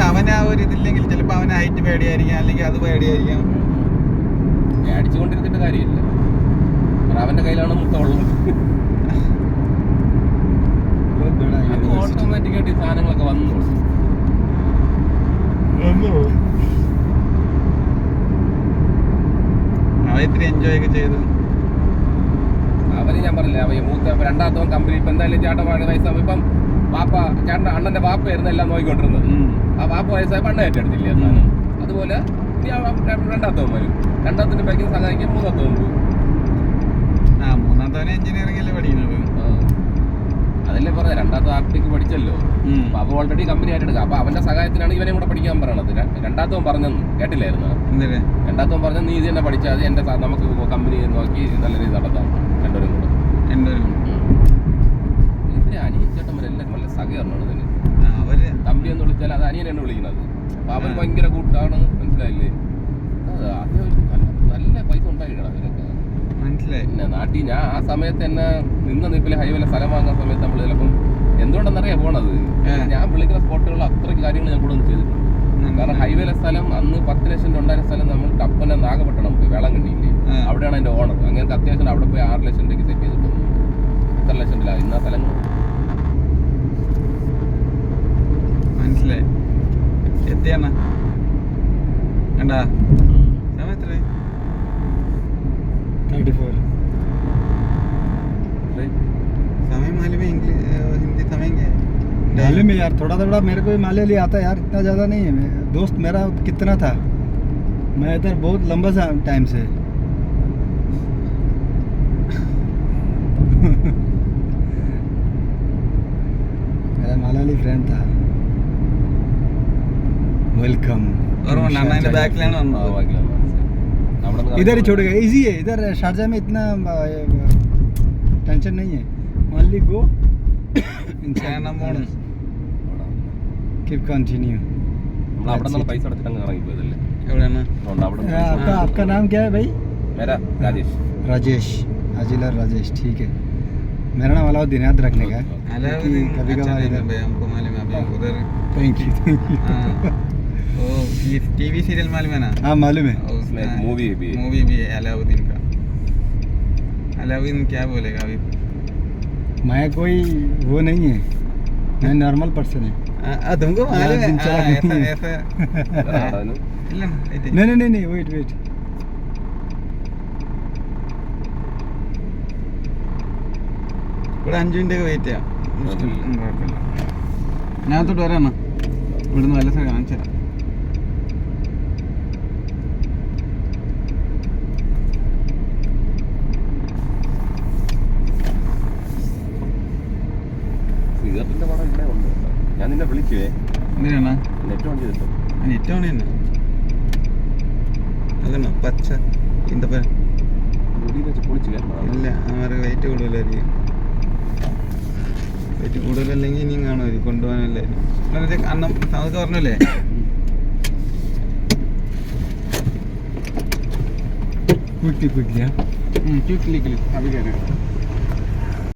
അവന് ആ ഒരു ഇതില്ലെങ്കിൽ ചിലപ്പോൾ അവന് ഹൈറ്റ് പേടിയായിരിക്കാം, അല്ലെങ്കിൽ അത് പേടിയായിരിക്കാം. അടിച്ചുകൊണ്ടിരുന്നിട്ട് കാര്യമില്ല, അവന്റെ കയ്യിലാണ് മുട്ടമുള്ളത്. അത് ഓട്ടോമാറ്റിക്കായിട്ട് ഈ സാധനങ്ങളൊക്കെ വന്നു. അവ ഇത്തിരി എൻജോയ് ഒക്കെ ചെയ്തു. അവര് ഞാൻ പറഞ്ഞില്ല, അവ മൂത്ത രണ്ടാമത്തവൻ കമ്പനി ഇപ്പൊ എന്തായാലും ചേട്ടന്മാരുടെ വയസ്സാകും. ഇപ്പം വാപ്പ ചേട്ടൻ അണ്ണന്റെ വാപ്പയായിരുന്നു എല്ലാം നോക്കിക്കൊണ്ടിരുന്നത്. ആ വാപ്പ വയസ്സായപ്പോൾ അണ്ണ ഏറ്റെടുത്തില്ല സാധനം. അതുപോലെ രണ്ടാമത്തവൻ വരും, രണ്ടാമത്തിന്റെ ബാക്കിൽ സഹായിക്കാൻ മൂന്നാമത്തവൻ പോകും. മൂന്നാമത്തവനെ എഞ്ചിനീയറിംഗല്ലേ പഠിക്കുന്നത്. അതല്ലേ പറഞ്ഞത്, രണ്ടാമത്തെ ആർട്ടിക്ക് പഠിച്ചല്ലോ. അപ്പൊ അവ ഓൾറെഡി കമ്പനി ഏറ്റെടുക്കുക. അപ്പൊ അവന്റെ സഹായത്തിനാണ് ഇവനെ കൂടെ പഠിക്കാൻ പറയണത്. രണ്ടാമത്തവൻ പറഞ്ഞെന്ന് കേട്ടില്ലായിരുന്നു. രണ്ടാമത്തവൻ പറഞ്ഞ നീ ഇത് തന്നെ പഠിച്ചാൽ മതി, എന്റെ നമുക്ക് കമ്പനി നോക്കി നല്ല രീതി നടത്താം. രണ്ടുപേരും കൂടെ ഇവര് അനിയൻ ചേട്ടന്മാരെല്ലാവരും നല്ല സഹകരണമാണ് ഇതിന്. അവര് തമ്പി എന്ന് വിളിച്ചാൽ അത് അനിയനാണ് വിളിക്കുന്നത്. അപ്പൊ അവൻ ഭയങ്കര കൂട്ടാണ്, മനസ്സിലായില്ലേ? നല്ല പൈസ ഉണ്ടായിട്ടാണ് അതിനൊക്കെ, മനസ്സിലായി. പിന്നെ നാട്ടിൽ ഞാൻ ആ സമയത്ത് എന്നെ നിന്ന നിപ്പിലെ ഹൈവേലെ സ്ഥലം വാങ്ങുന്ന സമയത്ത് നമ്മൾ ചിലപ്പം എന്തുകൊണ്ടെന്നറിയാം പോണത്, ഞാൻ വിളിക്കുന്ന സ്പോട്ടുകളിൽ അത്രയ്ക്ക് കാര്യങ്ങൾ ഞാൻ കൂടെ ഒന്ന് ചെയ്തിട്ടുണ്ട്. കാരണം ഹൈവേലെ സ്ഥലം അന്ന് 10 ലക്ഷം ഉണ്ടായിരുന്ന സ്ഥലം നമ്മൾ കപ്പന നാഗപട്ടണം പോയി വേളാങ്കണ്ണിയില്ലേ, അവിടെയാണ് അതിന്റെ ഓണർ. അങ്ങനെ അത്യാവശ്യം അവിടെ പോയി 6 ലക്ഷം രൂപയ്ക്ക് സെറ്റ് ചെയ്തിട്ടുണ്ട്. എത്ര ലക്ഷം രൂപ ഇന്ന സ്ഥലങ്ങൾ, മനസ്സിലായി. എത്തിയാണ് കണ്ടാ സമയത്ര 34 समय मालूम है, हिंदी समझेंगे मालूम है यार, थोड़ा थोड़ा मेरे को भी मलयाली आता है यार, इतना ज़्यादा नहीं है। दोस्त मेरा कितना था, मैं इधर बहुत लंबा सा टाइम से मेरा मलयाली फ्रेंड था. वेलकम. और वो नाना ने बैकलैंड और इधर ही छोड़ेगा, इजी है. इधर शारजा में इतना टेंशन नहीं है. only go China bonus. Keep continue. നമ്മൾ അവിടെ നിന്ന് പൈസ അടച്ചിട്ട് ഇറങ്ങി പോയതല്ലേ. എവിടെയാണ് आपका नाम क्या है भाई? मेरा राजेश. हाजिला राजेश, ठीक है. मेरा नाम अलाउद्दीन, याद रखने का. अलाउद्दीन कभी कभार इधर हमको मालूम है अभी उधर. Thank you. ओ ये टीवी सीरियल मालूम है ना? हाँ मालूम है. उसमें मूवी भी है अलाउद्दीन का. अलाउद्दीन क्या बोलेगा अभी? मैं कोई वो नहीं है, मैं नॉर्मल पर्सन है. तुमको मालूम है ऐसा नहीं वेट ഇവിടെ 5 മിനിറ്റ് വെയിറ്റ് ചെയ്യാം. കുഴപ്പമില്ല. ഞാൻ തൊട്ട് വരാണ് ഇവിടുന്ന് നല്ല സ്ഥലം കാണിച്ചു തരാം. സിഗരറ്റിന്റെ പടം ഇവിടെ ഉണ്ട്. ഞാൻ നിന്നെ വിളിക്കുവേ. എന്തിനാണ് നെറ്റ് ഓൺ ചെയ്തിട്ടോ? നെറ്റ് ഓൺ തന്നെ അല്ലണ്ണ പച്ച ഇന്തപ്പ ഇല്ല. അവർക്ക് വെയിറ്റ് കൂടുതലായിരിക്കും. വെയിറ്റ് കൂടുതലല്ലെങ്കിൽ ഇനിയും കാണുമായിരിക്കും, കൊണ്ടുപോകാനല്ലായിരിക്കും. അന്നം നമുക്ക് പറഞ്ഞല്ലേ क्विकली क्लिक अभी कह रहे हैं.